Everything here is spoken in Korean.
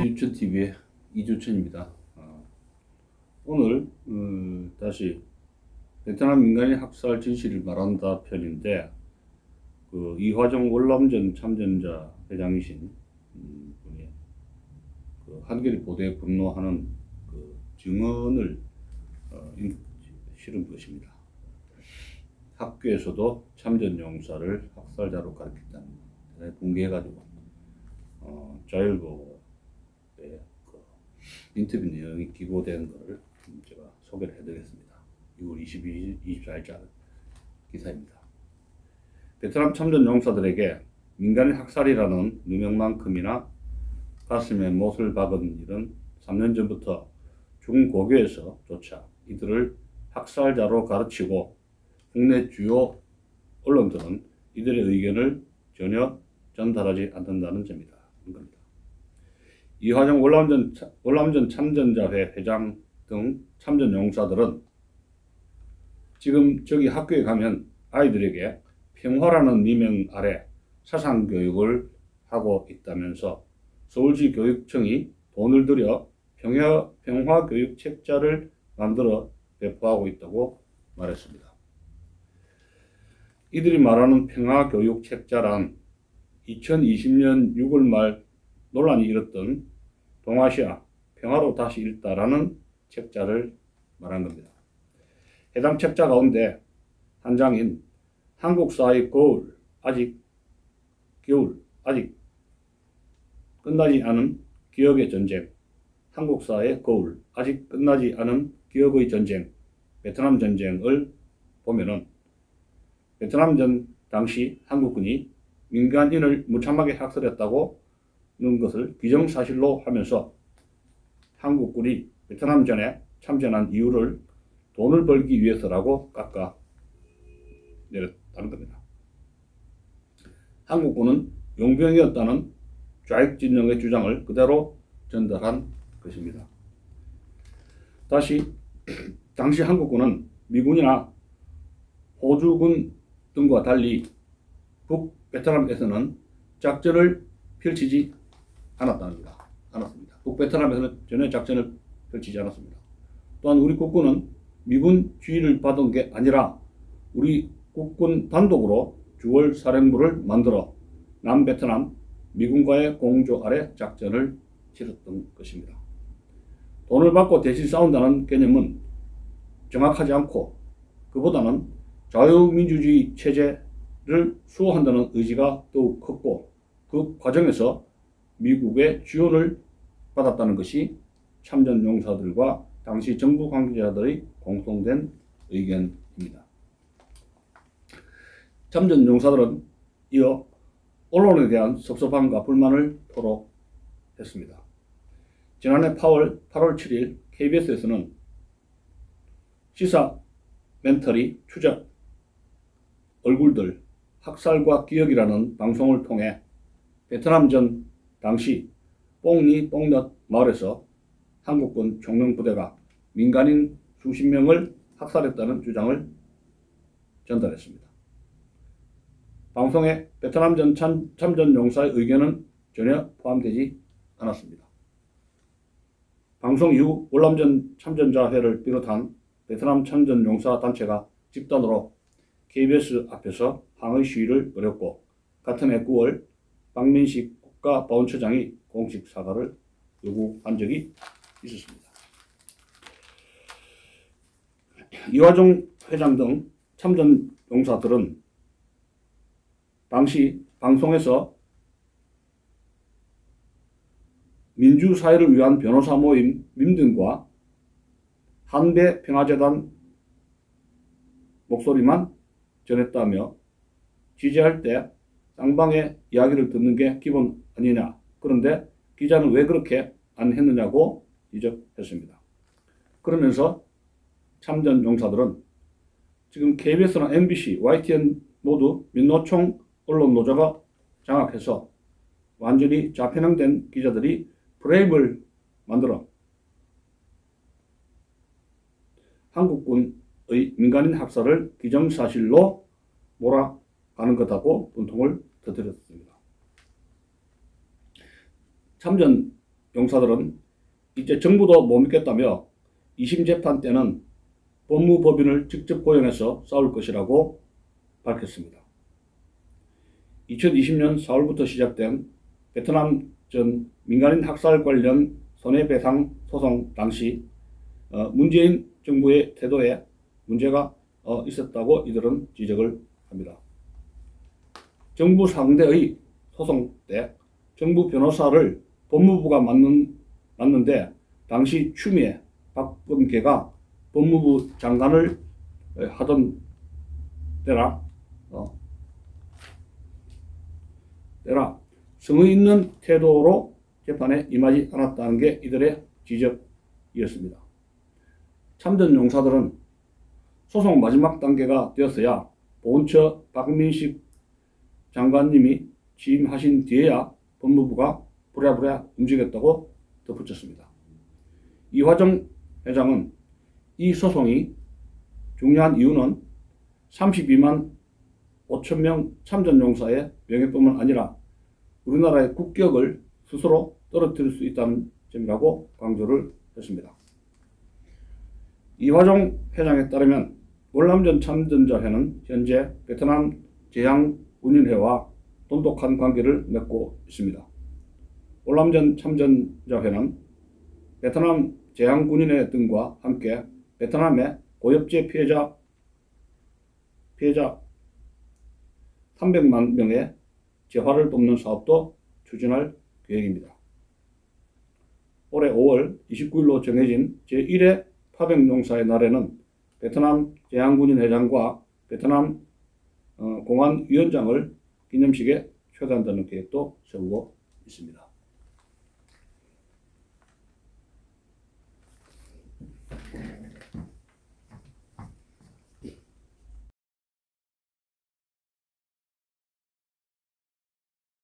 이주천 TV의 이주천입니다. 오늘 다시 베트남 민간인 학살 진실을 말한다 편인데, 이화정 월남전 참전자 회장이신 분이 한겨레 보도에 분노하는 증언을 실은 것입니다. 학교에서도 참전 용사를 학살자로 가르쳤다는 공개해가지고 자율보고에 인터뷰 내용이 기고된 것을 제가 소개를 해드리겠습니다. 6월 24일자 기사입니다. 베트남 참전 용사들에게 민간인 학살이라는 누명만큼이나 가슴에 못을 박은 일은 3년 전부터 중고교에서조차 이들을 학살자로 가르치고 국내 주요 언론들은 이들의 의견을 전혀 전달하지 않는다는 점입니다. 이화정 월남전 참전자회 회장 등 참전 용사들은 지금 저기 학교에 가면 아이들에게 평화라는 미명 아래 사상교육을 하고 있다면서 서울시 교육청이 돈을 들여 평화교육 책자를 만들어 배포하고 있다고 말했습니다. 이들이 말하는 평화교육 책자란 2020년 6월 말 논란이 일었던 동아시아 평화로 다시 읽다라는 책자를 말한 겁니다. 해당 책자 가운데 한 장인 한국사의 겨울 아직 끝나지 않은 기억의 전쟁, 한국사의 거울 아직 끝나지 않은 기억의 전쟁, 베트남 전쟁을 보면은 베트남전 당시 한국군이 민간인을 무참하게 학살했다고 는 것을 기정사실로 하면서 한국군이 베트남전에 참전한 이유를 돈을 벌기 위해서라고 깎아내렸다는 겁니다. 한국군은 용병이었다는 좌익진영의 주장을 그대로 전달한 것입니다. 다시 당시 한국군은 미군이나 호주군 등과 달리 북베트남에서는 작전을 펼치지 않았습니다. 북베트남에서는 전혀 작전을 펼치지 않았습니다. 또한 우리 국군은 미군 지휘를 받은 게 아니라 우리 국군 단독으로 주월 사령부를 만들어 남베트남 미군과의 공조 아래 작전을 치렀던 것입니다. 돈을 받고 대신 싸운다는 개념은 정확하지 않고 그보다는 자유민주주의 체제를 수호한다는 의지가 더욱 컸고 그 과정에서 미국의 지원을 받았다는 것이 참전 용사들과 당시 정부 관계자들의 공통된 의견입니다. 참전 용사들은 이어 언론에 대한 섭섭함과 불만을 토로했습니다. 지난해 8월 7일 KBS에서는 시사 멘터리 추적 얼굴들 학살과 기억이라는 방송을 통해 베트남전 당시 뽕리 뽕넛 마을에서 한국군 총령부대가 민간인 수십 명을 학살했다는 주장을 전달했습니다. 방송에 베트남전 참전 용사의 의견은 전혀 포함되지 않았습니다. 방송 이후 월남전 참전자회를 비롯한 베트남 참전 용사 단체가 집단으로 KBS 앞에서 항의 시위를 벌였고 같은 해 9월 박민식 국가보훈처장이 공식 사과를 요구한 적이 있었습니다. 이화정 회장 등 참전 용사들은 당시 방송에서 민주사회를 위한 변호사 모임 민등과 한배평화재단 목소리만 전했다며 지지할 때 쌍방의 이야기를 듣는 게 기본 아니냐. 그런데 기자는 왜 그렇게 안 했느냐고 지적했습니다. 그러면서 참전 용사들은 지금 KBS나 MBC, YTN 모두 민노총 언론 노조가 장악해서 완전히 좌편향된 기자들이 프레임을 만들어 한국군의 민간인 학살을 기정사실로 몰아가는 것하고 분통을 터뜨렸습니다. 참전 용사들은 이제 정부도 못 믿겠다며 2심 재판 때는 법무법인을 직접 고용해서 싸울 것이라고 밝혔습니다. 2020년 4월부터 시작된 베트남전 민간인 학살 관련 손해배상 소송 당시 문재인 정부의 태도에 문제가 있었다고 이들은 지적을 합니다. 정부 상대의 소송 때 정부 변호사를 법무부가 맡는데 당시 추미애, 박범계가 법무부 장관을 하던 때라 성의 있는 태도로 재판에 임하지 않았다는 게 이들의 지적이었습니다. 참전 용사들은 소송 마지막 단계가 되었어야 보훈처 박민식 장관님이 취임하신 뒤에야 법무부가 부랴부랴 움직였다고 덧붙였습니다. 이화정 회장은 이 소송이 중요한 이유는 32만 5천 명 참전 용사의 명예뿐만 아니라 우리나라의 국격을 스스로 떨어뜨릴 수 있다는 점이라고 강조를 했습니다. 이화정 회장에 따르면 월남전 참전자회는 현재 베트남 제향군인회와 돈독한 관계를 맺고 있습니다. 월남전 참전자회는 베트남 제향군인회 등과 함께 베트남의 고엽제 피해자 300만 명의 재활을 돕는 사업도 추진할 계획입니다. 올해 5월 29일로 정해진 제1회 파병용사의 날에는 베트남 제향군인 회장과 베트남 공안위원장을 기념식에 초대한다는 계획도 세우고 있습니다.